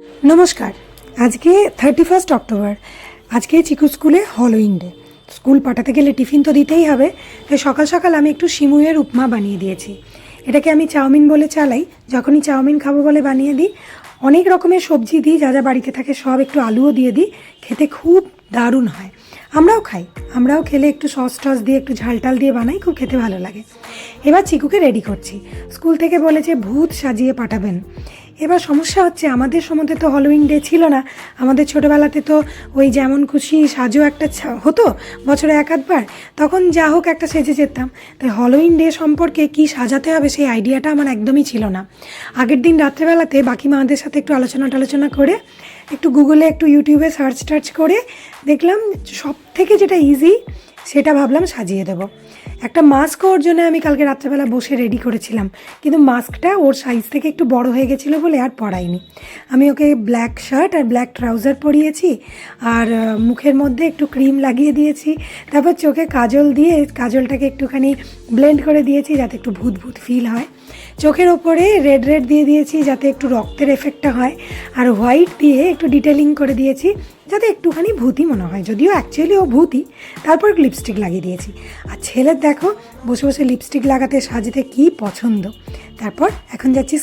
নমস্কার। আজকে 31 অক্টোবর। আজকে চিকু স্কুলে হ্যালোউইন ডে। স্কুল পাঠাতে গেলে টিফিন তো দিতেই হবে, তাই সকাল সকাল আমি একটু সিমুইয়ের উপমা বানিয়ে দিয়েছি। এটাকে আমি চাউমিন বলে চালাই। যখনই চাউমিন খাবো বলে বানিয়ে দিই। অনেক রকমের সবজি দিই, যা যা বাড়িতে থাকে সব, একটু আলুও দিয়ে দিই। খেতে খুব দারুণ হয়। আমরাও খাই। আমরাও খেলে একটু সস টস দিয়ে, একটু ঝাল টাল দিয়ে বানাই, খুব খেতে ভালো লাগে। এবার চিকুকে রেডি করছি। স্কুল থেকে বলেছে ভূত সাজিয়ে পাঠাবেন। এবার সমস্যা হচ্ছে, আমাদের সময় তো হ্যালোউইন ডে ছিল না। আমাদের ছোটোবেলাতে তো ওই যেমন খুশি সাজও একটা হতো বছরে এক আধবার, তখন যা হোক একটা সেজে যেতাম। তাই হ্যালোউইন ডে সম্পর্কে কি সাজাতে হবে সেই আইডিয়াটা আমার একদমই ছিল না। আগের দিন রাত্রেবেলাতে বাকি মাদের সাথে একটু আলোচনা করে, একটু গুগলে একটু ইউটিউবে সার্চ টার্চ করে দেখলাম সব থেকে যেটা ইজি সেটা ভাবলাম সাজিয়ে দেবো। একটা মাস্ক ওর জন্য আমি কালকে রাত্রেবেলা বসে রেডি করেছিলাম, কিন্তু মাস্কটা ওর সাইজ থেকে একটু বড় হয়ে গেছিলো বলে আর পরাইনি। আমি ওকে ব্ল্যাক শার্ট আর ব্ল্যাক ট্রাউজার পরিয়েছি, আর মুখের মধ্যে একটু ক্রিম লাগিয়ে দিয়েছি। তারপর চোখে কাজল দিয়ে কাজলটাকে একটুখানি ব্লেন্ড করে দিয়েছি যাতে একটু ভূত ভূত ফিল হয়। চোখের ওপরে রেড রেড দিয়ে দিয়েছি যাতে একটু রক্তের এফেক্টটা হয়, আর হোয়াইট দিয়ে একটু ডিটেলিং করে দিয়েছি যাতে একটুখানি ভূতই মনে হয়, যদিও অ্যাকচুয়ালি ও ভূতই। তারপর লিপস্টিক লাগিয়ে দিয়েছি। আর ছেলের দেখো বসে বসে লিপস্টিক লাগাতে সাজতে কি পছন্দ। তারপর এখন যাচ্ছি